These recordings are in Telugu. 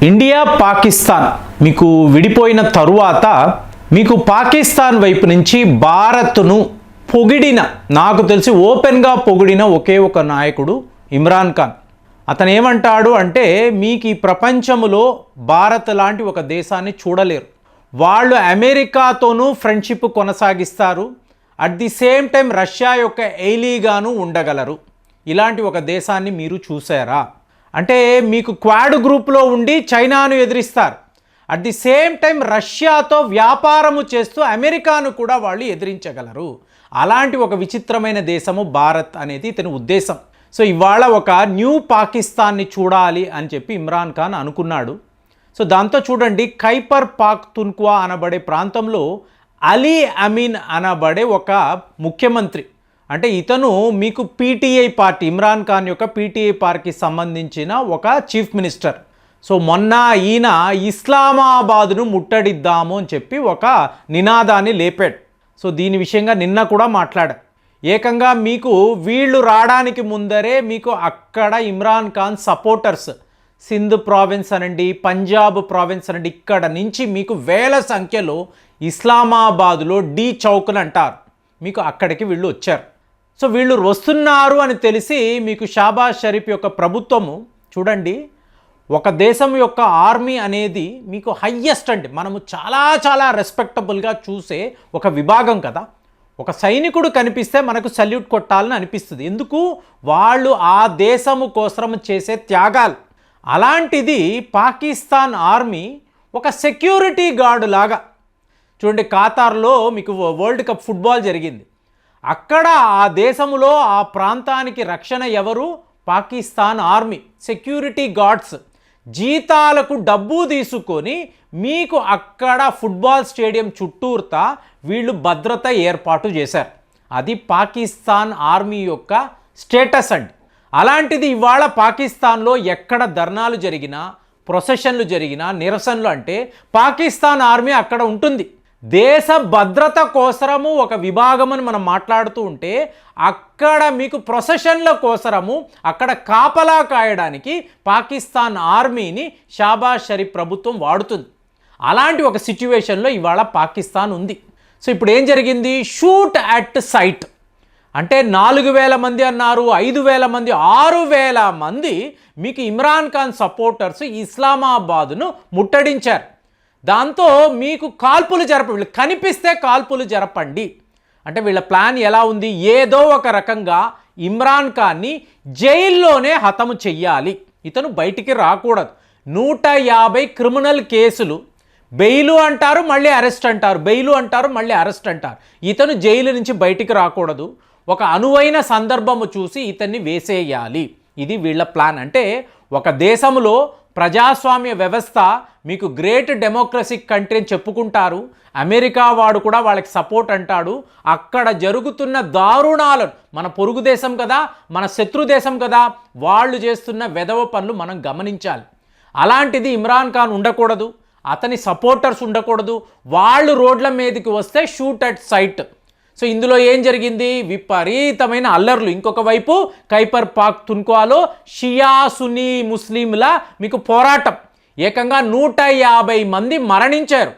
ఇండియా పాకిస్తాన్ మీకు విడిపోయిన తరువాత మీకు పాకిస్తాన్ వైపు నుంచి భారత్ను పొగిడిన, నాకు తెలిసి ఓపెన్గా పొగిడిన ఒకే ఒక నాయకుడు ఇమ్రాన్ ఖాన్. అతను ఏమంటాడు అంటే, మీకు ఈ ప్రపంచంలో భారత్ లాంటి ఒక దేశాన్ని చూడలేరు, వాళ్ళు అమెరికాతోనూ ఫ్రెండ్షిప్ కొనసాగిస్తారు, at the same time Russia యొక్క ఎయిలీగాను ఉండగలరు, ఇలాంటి ఒక దేశాన్ని మీరు చూసారా అంటే, మీకు క్వాడ్ గ్రూప్లో ఉండి చైనాను ఎదిరిస్తారు, అట్ ది సేమ్ టైం రష్యాతో వ్యాపారము చేస్తూ అమెరికాను కూడా వాళ్ళు ఎదిరించగలరు, అలాంటి ఒక విచిత్రమైన దేశము భారత్ అనేది ఇతని ఉద్దేశం. సో ఇవాళ ఒక న్యూ పాకిస్తాన్ని చూడాలి అని చెప్పి ఇమ్రాన్ ఖాన్ అనుకున్నాడు. సో దాంతో చూడండి, ఖైబర్ పఖ్తూన్ఖ్వా అనబడే ప్రాంతంలో అలీ అమీన్ అనబడే ఒక ముఖ్యమంత్రి, అంటే ఇతను మీకు పీటీఐ పార్టీ, ఇమ్రాన్ ఖాన్ యొక్క పీటీఐ పార్టీకి సంబంధించిన ఒక చీఫ్ మినిస్టర్. సో మొన్న ఈయన ఇస్లామాబాద్ను ముట్టడిద్దాము అని చెప్పి ఒక నినాదాన్ని లేపాడు. సో దీని విషయంగా నిన్న కూడా మాట్లాడారు. ఏకంగా మీకు వీళ్ళు రావడానికి ముందరే మీకు అక్కడ ఇమ్రాన్ ఖాన్ సపోర్టర్స్, సింధ్ ప్రావిన్స్ అనండి, పంజాబ్ ప్రావిన్స్ అనండి, ఇక్కడ నుంచి మీకు వేల సంఖ్యలో ఇస్లామాబాద్లో డి చౌక్లు అంటారు, మీకు అక్కడికి వీళ్ళు వచ్చారు. సో వీళ్ళు వస్తున్నారు అని తెలిసి మీకు షాబాజ్ షరీఫ్ యొక్క ప్రభుత్వము చూడండి, ఒక దేశం యొక్క ఆర్మీ అనేది మీకు హయ్యెస్ట్ అండి, మనము చాలా చాలా రెస్పెక్టబుల్గా చూసే ఒక విభాగం కదా. ఒక సైనికుడు కనిపిస్తే మనకు సల్యూట్ కొట్టాలని అనిపిస్తుంది, ఎందుకు, వాళ్ళు ఆ దేశము కోసం చేసే త్యాగాలు. అలాంటిది పాకిస్తాన్ ఆర్మీ ఒక సెక్యూరిటీ గార్డు లాగా చూడండి, ఖతార్లో మీకు వరల్డ్ కప్ ఫుట్బాల్ జరిగింది, అక్కడ ఆ దేశంలో ఆ ప్రాంతానికి రక్షణ ఎవరు, పాకిస్తాన్ ఆర్మీ సెక్యూరిటీ గార్డ్స్, జీతాలకు డబ్బు తీసుకొని మీకు అక్కడ ఫుట్బాల్ స్టేడియం చుట్టూర్తా వీళ్ళు భద్రత ఏర్పాటు చేశారు. అది పాకిస్తాన్ ఆర్మీ యొక్క స్టేటస్ అండి. అలాంటిది ఇవాళ పాకిస్తాన్లో ఎక్కడ ధర్నాలు జరిగినా, ప్రొసెషన్లు జరిగినా, నిరసనలు అంటే పాకిస్తాన్ ఆర్మీ అక్కడ ఉంటుంది. దేశ భద్రత కోసరము ఒక విభాగమని మనం మాట్లాడుతూ ఉంటే, అక్కడ మీకు ప్రొసెషన్ల కోసరము అక్కడ కాపలా కాయడానికి పాకిస్తాన్ ఆర్మీని షాబాజ్ షరీఫ్ ప్రభుత్వం వాడుతుంది. అలాంటి ఒక సిచ్యువేషన్లో ఇవాళ పాకిస్తాన్ ఉంది. సో ఇప్పుడు ఏం జరిగింది, షూట్ అట్ సైట్ అంటే 4000 మంది అన్నారు, 5000 మంది, 6000 మంది మీకు ఇమ్రాన్ ఖాన్ సపోర్టర్స్ ఇస్లామాబాద్ను ముట్టడించారు. దాంతో మీకు కాల్పులు వీళ్ళు కనిపిస్తే కాల్పులు జరపండి అంటే వీళ్ళ ప్లాన్ ఎలా ఉంది, ఏదో ఒక రకంగా ఇమ్రాన్ ఖాన్ని జైల్లోనే హతము చెయ్యాలి, ఇతను బయటికి రాకూడదు. 150 క్రిమినల్ కేసులు, బెయిలు అంటారు మళ్ళీ అరెస్ట్ అంటారు, బెయిలు అంటారు మళ్ళీ అరెస్ట్ అంటారు, ఇతను జైలు నుంచి బయటికి రాకూడదు, ఒక అనువైన సందర్భము చూసి ఇతన్ని వేసేయాలి, ఇది వీళ్ళ ప్లాన్. అంటే ఒక దేశంలో ప్రజాస్వామ్య వ్యవస్థ మీకు గ్రేట్ డెమోక్రసిక్ కంట్రీ అని చెప్పుకుంటారు, అమెరికా వాడు కూడా వాళ్ళకి సపోర్ట్ అంటాడు, అక్కడ జరుగుతున్న దారుణాలను, మన పొరుగు దేశం కదా, మన శత్రు దేశం కదా, వాళ్ళు చేస్తున్న వెధవ పనులు మనం గమనించాలి. అలాంటిది ఇమ్రాన్ ఖాన్ ఉండకూడదు, అతని సపోర్టర్స్ ఉండకూడదు, వాళ్ళు రోడ్ల మీదకి వస్తే షూట్ అట్ సైట్. సో ఇందులో ఏం జరిగింది, విపరీతమైన అల్లర్లు. ఇంకొక వైపు ఖైబర్ పఖ్తూన్ఖ్వాలో షియా సున్నీ ముస్లింల మీకు పోరాటం, ఏకంగా 150 మంది మరణించారు.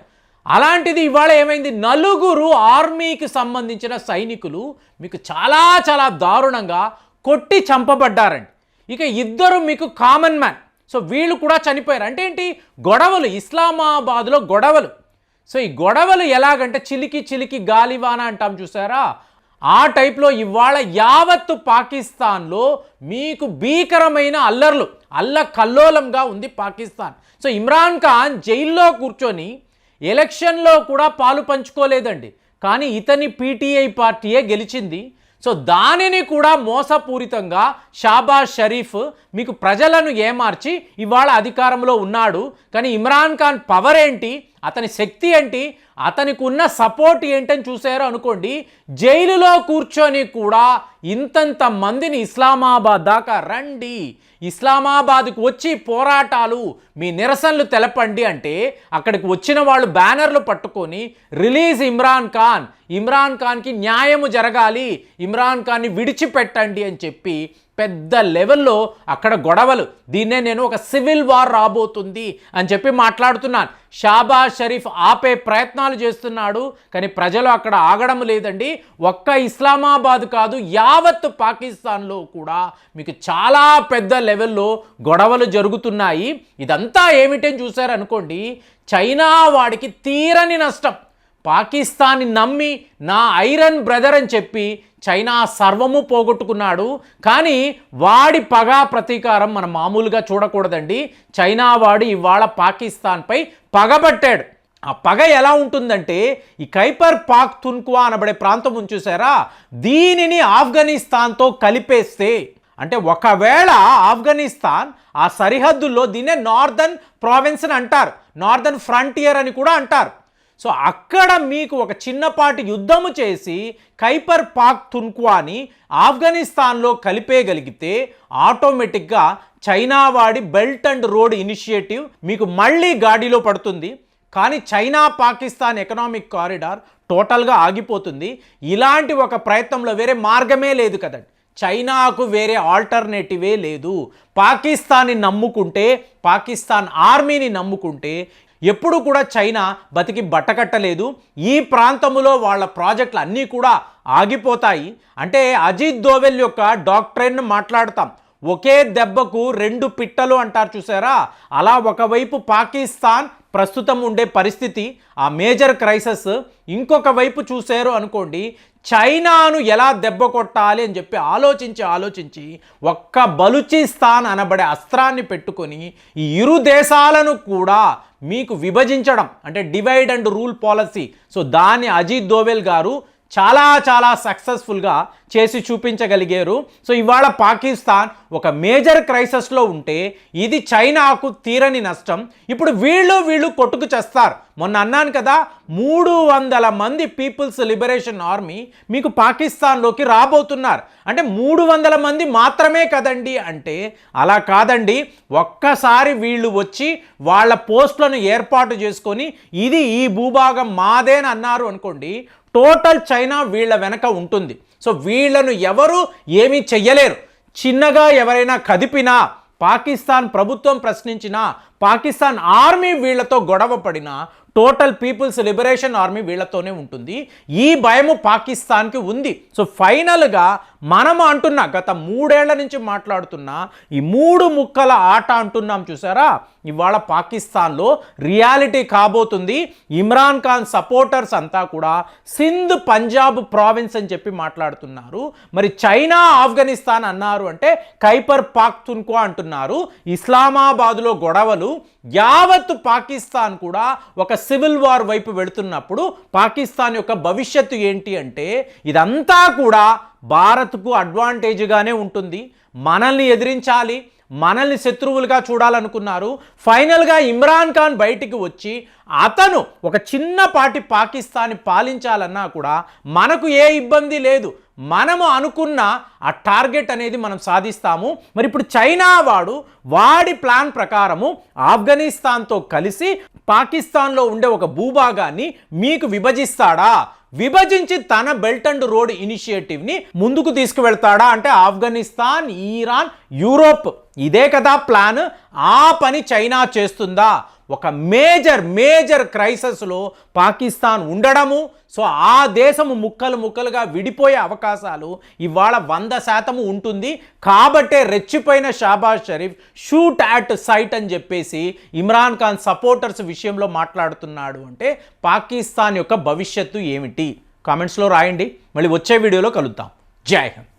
అలాంటిది ఇవాళ ఏమైంది, 4 ఆర్మీకి సంబంధించిన సైనికులు మీకు చాలా చాలా దారుణంగా కొట్టి చంపబడ్డారండి. ఇక 2 మీకు కామన్ మ్యాన్, సో వీళ్ళు కూడా చనిపోయారు. అంటే ఏంటి, గొడవలు, ఇస్లామాబాద్లో గొడవలు. సో ఈ గొడవలు ఎలాగంటే చిలికి చిలికి గాలివాన అంటాం చూసారా, ఆ టైప్లో ఇవాళ యావత్తు పాకిస్తాన్లో మీకు భీకరమైన అల్లర్లు, అల్లకల్లోలంగా ఉంది పాకిస్తాన్. సో ఇమ్రాన్ ఖాన్ జైల్లో కూర్చొని ఎలక్షన్లో కూడా పాలు పంచుకోలేదండి, కానీ ఇతని పీటీఐ పార్టీయే గెలిచింది. సో దానిని కూడా మోసపూరితంగా షాబాజ్ షరీఫ్ మీకు ప్రజలను ఏమార్చి ఇవాళ అధికారంలో ఉన్నాడు. కానీ ఇమ్రాన్ ఖాన్ పవర్ ఏంటి, అతని శక్తి ఏంటి, అతనికి ఉన్న సపోర్ట్ ఏంటని చూసారు అనుకోండి, జైలులో కూర్చొని కూడా ఇంతంత మందిని ఇస్లామాబాద్ దాకా రండి, ఇస్లామాబాద్కు వచ్చి పోరాటాలు, మీ నిరసనలు తెలపండి అంటే అక్కడికి వచ్చిన వాళ్ళు బ్యానర్లు పట్టుకొని రిలీజ్ ఇమ్రాన్ ఖాన్, ఇమ్రాన్ ఖాన్కి న్యాయము జరగాలి, ఇమ్రాన్ ఖాన్ని విడిచిపెట్టండి అని చెప్పి పెద్ద లెవెల్లో అక్కడ గొడవలు. దీన్నే నేను ఒక సివిల్ వార్ రాబోతుంది అని చెప్పి మాట్లాడుతున్నాను. షాబాజ్ షరీఫ్ ఆపే ప్రయత్నాలు చేస్తున్నాడు, కానీ ప్రజలు అక్కడ ఆగడం లేదండి. ఒక్క ఇస్లామాబాద్ కాదు, యావత్ పాకిస్తాన్లో కూడా మీకు చాలా పెద్ద లెవెల్లో గొడవలు జరుగుతున్నాయి. ఇదంతా ఏమిటని చూశారనుకోండి, చైనా వాడికి తీరని నష్టం. పాకిస్తాన్ని నమ్మి నా ఐరన్ బ్రదర్ అని చెప్పి చైనా సర్వము పోగొట్టుకున్నాడు. కానీ వాడి పగ ప్రతీకారం మనం మామూలుగా చూడకూడదండి. చైనా వాడు ఇవాళ పాకిస్తాన్పై పగబట్టాడు. ఆ పగ ఎలా ఉంటుందంటే, ఈ ఖైబర్ పఖ్తూన్ఖ్వా అనబడే ప్రాంతం ఉంది చూసారా, దీనిని ఆఫ్ఘనిస్తాన్తో కలిపేస్తే, అంటే ఒకవేళ ఆఫ్ఘనిస్తాన్ ఆ సరిహద్దుల్లో దీన్నే నార్దర్న్ ప్రావిన్స్ అని అంటారు, నార్దర్న్ ఫ్రంటియర్ అని కూడా అంటారు. సో అక్కడ మీకు ఒక చిన్నపాటి యుద్ధము చేసి ఖైబర్ పఖ్తూన్ఖ్వాని ఆఫ్ఘనిస్తాన్లో కలిపేయగలిగితే ఆటోమేటిక్గా చైనా వాడి బెల్ట్ అండ్ రోడ్ ఇనిషియేటివ్ మీకు మళ్ళీ గాడిలో పడుతుంది. కానీ చైనా పాకిస్తాన్ ఎకనామిక్ కారిడార్ టోటల్గా ఆగిపోతుంది. ఇలాంటి ఒక ప్రయత్నంలో వేరే మార్గమే లేదు కదండి. చైనాకు వేరే ఆల్టర్నేటివే లేదు. పాకిస్తాన్ని నమ్ముకుంటే, పాకిస్తాన్ ఆర్మీని నమ్ముకుంటే ఎప్పుడు కూడా చైనా బతికి బట్టకట్టలేదు. ఈ ప్రాంతంలో వాళ్ళ ప్రాజెక్టులు అన్నీ కూడా ఆగిపోతాయి. అంటే అజిత్ దోవెల్ యొక్క డాక్ట్రైన్ మాట్లాడతాం, ఒకే దెబ్బకు రెండు పిట్టలు అంటారు చూసారా, అలా ఒకవైపు పాకిస్తాన్ ప్రస్తుతం ఉండే పరిస్థితి, ఆ మేజర్ క్రైసిస్, ఇంకొక వైపు చూశారు అనుకోండి చైనాను ఎలా దెబ్బ కొట్టాలి అని చెప్పి ఆలోచించి ఒక్క బలూచిస్తాన్ అనబడే అస్త్రాన్ని పెట్టుకొని ఈ ఇరు దేశాలను కూడా మీకు విభజించడం, అంటే divide and rule policy. So దాన్ని అజిత్ దోవెల్ గారు చాలా సక్సెస్ఫుల్గా చేసి చూపించగలిగారు. సో ఇవాళ పాకిస్తాన్ ఒక మేజర్ క్రైసిస్లో ఉంటే ఇది చైనాకు తీరని నష్టం. ఇప్పుడు వీళ్ళు కొట్టుకు చేస్తారు. మొన్న అన్నాను కదా, 300 మంది పీపుల్స్ లిబరేషన్ ఆర్మీ మీకు పాకిస్తాన్లోకి రాబోతున్నారు. అంటే 300 మంది మాత్రమే కదండి అంటే అలా కాదండి. ఒక్కసారి వీళ్ళు వచ్చి వాళ్ళ పోస్టులను ఏర్పాటు చేసుకొని ఇది ఈ భూభాగం మాదేని అన్నారు అనుకోండి, టోటల్ చైనా వీళ్ళ వెనక ఉంటుంది. సో వీళ్ళను ఎవరు ఏమీ చెయ్యలేరు. చిన్నగా ఎవరైనా కదిపినా, పాకిస్తాన్ ప్రభుత్వం ప్రశ్నించినా, పాకిస్తాన్ ఆర్మీ వీళ్ళతో గొడవ పడినా టోటల్ పీపుల్స్ లిబరేషన్ ఆర్మీ వీళ్ళతోనే ఉంటుంది. ఈ భయము పాకిస్తాన్కి ఉంది. సో ఫైనల్గా మనము అంటున్నా, గత 3 ఏళ్ల నుంచి మాట్లాడుతున్నా ఈ 3 ముక్కల ఆట అంటున్నాం చూసారా, ఇవాళ పాకిస్తాన్లో రియాలిటీ కాబోతుంది. ఇమ్రాన్ ఖాన్ సపోర్టర్స్ అంతా కూడా సింధ్ పంజాబ్ ప్రావిన్స్ అని చెప్పి మాట్లాడుతున్నారు. మరి చైనా ఆఫ్ఘనిస్తాన్ అన్నారు అంటే ఖైబర్ పఖ్తూన్ఖ్వా అంటున్నారు. ఇస్లామాబాద్లో గొడవలు, యావత్ పాకిస్తాన్ కూడా ఒక సివిల్ వార్ వైపు వెళుతున్నప్పుడు పాకిస్తాన్ యొక్క భవిష్యత్తు ఏంటి అంటే ఇదంతా కూడా భారత్కు అడ్వాంటేజ్గానే ఉంటుంది. మనల్ని ఎదిరించాలి, మనల్ని శత్రువులుగా చూడాలనుకున్నారు. ఫైనల్గా ఇమ్రాన్ ఖాన్ బయటికి వచ్చి అతను ఒక చిన్నపాటి పాకిస్తాన్ని పాలించాలన్నా కూడా మనకు ఏ ఇబ్బంది లేదు. మనము అనుకున్న ఆ టార్గెట్ అనేది మనం సాధిస్తాము. మరి ఇప్పుడు చైనా వాడి ప్లాన్ ప్రకారము ఆఫ్ఘనిస్తాన్తో కలిసి పాకిస్తాన్లో ఉండే ఒక భూభాగాన్ని మీకు విభజిస్తాడా, విభజించి తన బెల్ట్ అండ్ రోడ్ ఇనిషియేటివ్ని ముందుకు తీసుకువెళ్తాడా అంటే ఆఫ్ఘనిస్తాన్, ఇరాన్, యూరోప్ ఇదే కదా ప్లాన్. ఆ పని చైనా చేస్తుందా? ఒక మేజర్ క్రైసిస్లో పాకిస్తాన్ ఉండడము, సో ఆ దేశము ముక్కలుగా విడిపోయే అవకాశాలు ఇవాళ 100% ఉంటుంది. కాబట్టే రెచ్చిపోయిన Shahbaz Sharif shoot at sight అని చెప్పేసి ఇమ్రాన్ ఖాన్ సపోర్టర్స్ విషయంలో మాట్లాడుతున్నాడు. అంటే పాకిస్తాన్ యొక్క భవిష్యత్తు ఏమిటి? కామెంట్స్లో రాయండి. మళ్ళీ వచ్చే వీడియోలో కలుద్దాం. జై హింద్.